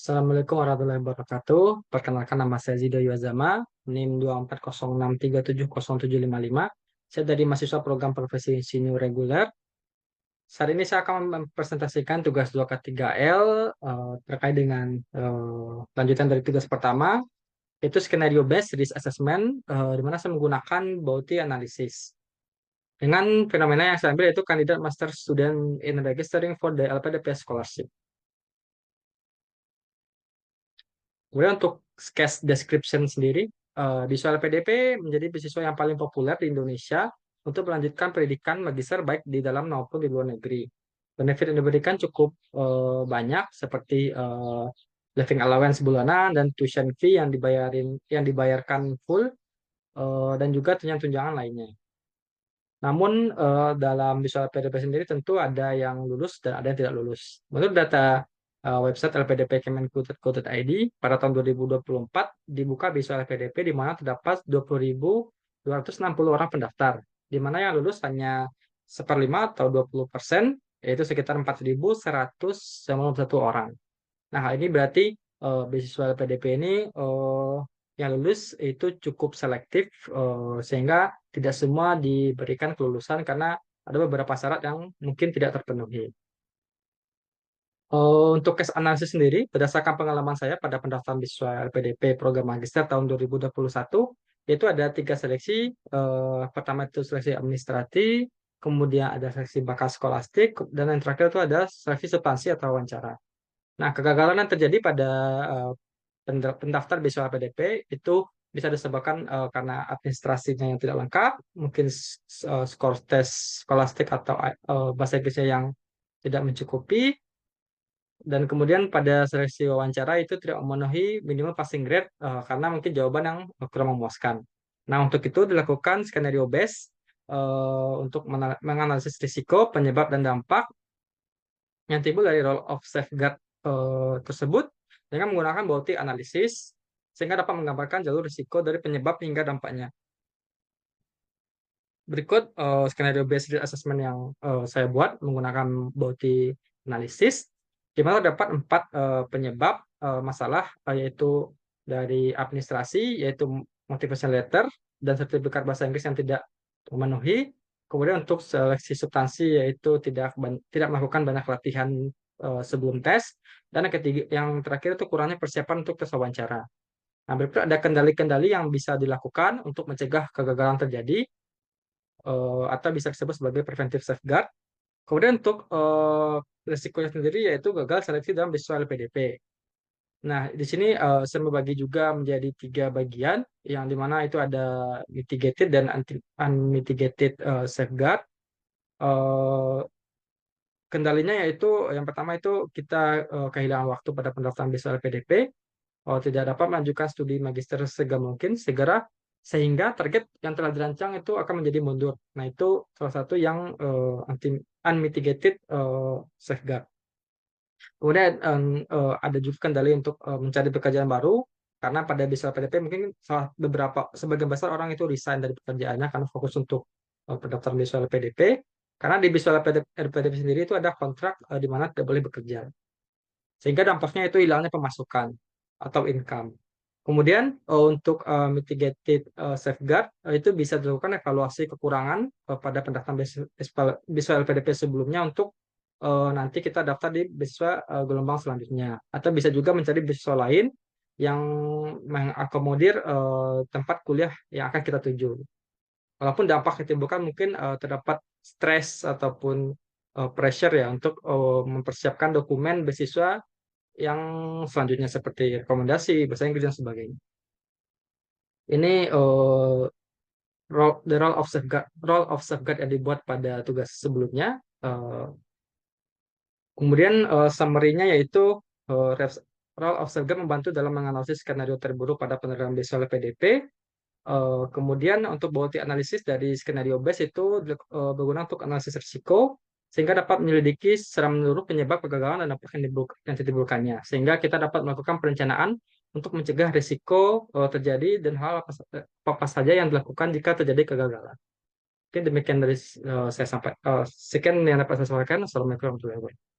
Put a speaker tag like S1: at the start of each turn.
S1: Assalamualaikum warahmatullahi wabarakatuh. Perkenalkan nama saya Zido Yuazama, NIM 240637755. Saya dari mahasiswa program profesi insinyur reguler. Saat ini saya akan mempresentasikan tugas 2K3L terkait dengan lanjutan dari tugas pertama, yaitu skenario based risk assessment, di mana saya menggunakan Bauti analysis. Dengan fenomena yang saya ambil yaitu kandidat master student in registering for the LPDP scholarship. Kemudian untuk case description sendiri, Visual PDP menjadi beasiswa yang paling populer di Indonesia untuk melanjutkan pendidikan magister baik di dalam maupun di luar negeri. Benefit yang diberikan cukup banyak seperti living allowance bulanan dan tuition fee yang dibayarkan full, dan juga tunjangan-tunjangan lainnya. Namun dalam Visual PDP sendiri tentu ada yang lulus dan ada yang tidak lulus. Menurut data website LPDP Kemenku.go.id pada tahun 2024 dibuka Visual LPDP di mana terdapat 20.260 orang pendaftar, di mana yang lulus hanya seperlima atau 20%, yaitu sekitar 4.191 orang. Nah, hal ini berarti beasiswa LPDP ini yang lulus itu cukup selektif, sehingga tidak semua diberikan kelulusan karena ada beberapa syarat yang mungkin tidak terpenuhi. Untuk case analisis sendiri, berdasarkan pengalaman saya pada pendaftaran beasiswa LPDP program magister tahun 2021, yaitu ada tiga seleksi. Pertama itu seleksi administrasi, kemudian ada seleksi bakat skolastik, dan yang terakhir itu ada seleksi substansi atau wawancara. Nah, kegagalan yang terjadi pada eh, pendaftar beasiswa LPDP itu bisa disebabkan karena administrasinya yang tidak lengkap, mungkin skor tes skolastik atau bahasa Inggrisnya yang tidak mencukupi, dan kemudian pada seleksi wawancara itu tidak memenuhi minimum passing grade karena mungkin jawaban yang kurang memuaskan. Nah, untuk itu dilakukan skenario base untuk menganalisis risiko, penyebab, dan dampak yang timbul dari role of safeguard tersebut dengan menggunakan body analysis sehingga dapat menggambarkan jalur risiko dari penyebab hingga dampaknya. Berikut skenario based risk assessment yang saya buat menggunakan body analysis, di mana dapat empat penyebab masalah, yaitu dari administrasi, yaitu motivation letter dan sertifikat bahasa Inggris yang tidak memenuhi. Kemudian untuk seleksi substansi, yaitu tidak melakukan banyak latihan sebelum tes. Dan yang ketiga, yang terakhir itu kurangnya persiapan untuk tes wawancara. Nah, berikut ada kendali-kendali yang bisa dilakukan untuk mencegah kegagalan terjadi, atau bisa disebut sebagai preventive safeguard. Kemudian untuk risikonya sendiri yaitu gagal seleksi dalam beasiswa LPDP. Nah, di sini saya membagi juga menjadi tiga bagian, yang dimana itu ada mitigated dan unmitigated safeguard. Eh, Kendalinya yaitu yang pertama itu kita kehilangan waktu pada pendaftaran beasiswa LPDP, tidak dapat melanjutkan studi magister segera mungkin segera, sehingga target yang telah dirancang itu akan menjadi mundur. Nah, itu salah satu yang unmitigated safeguard. Kemudian ada juga kendali untuk mencari pekerjaan baru, karena pada bisa PDP mungkin sebagian besar orang itu resign dari pekerjaannya karena fokus untuk pendaftaran visual PDP. Karena di visual PDP sendiri itu ada kontrak di mana tidak boleh bekerja, sehingga dampaknya itu hilangnya pemasukan atau income. Kemudian untuk mitigated safeguard itu bisa dilakukan evaluasi kekurangan pada pendaftaran beasiswa LPDP sebelumnya untuk nanti kita daftar di beasiswa gelombang selanjutnya. Atau bisa juga mencari beasiswa lain yang mengakomodir tempat kuliah yang akan kita tuju. Walaupun dampak yang ditimbulkan mungkin terdapat stres ataupun pressure ya untuk mempersiapkan dokumen beasiswa yang selanjutnya seperti rekomendasi, bahasa Inggris, dan sebagainya. Ini the role of safeguard yang dibuat pada tugas sebelumnya. Kemudian summary-nya yaitu uh, role of safeguard membantu dalam menganalisis skenario terburuk pada penerapan visual PDP. Kemudian untuk body analisis dari skenario base itu berguna untuk analisis risiko sehingga dapat menyelidiki secara menyeluruh penyebab kegagalan dan dampak yang ditimbulkannya, sehingga kita dapat melakukan perencanaan untuk mencegah risiko terjadi dan hal apa saja yang dilakukan jika terjadi kegagalan. Mungkin demikian dari saya sampai sekian yang dapat saya sampaikan. Assalamualaikum warahmatullahi wabarakatuh.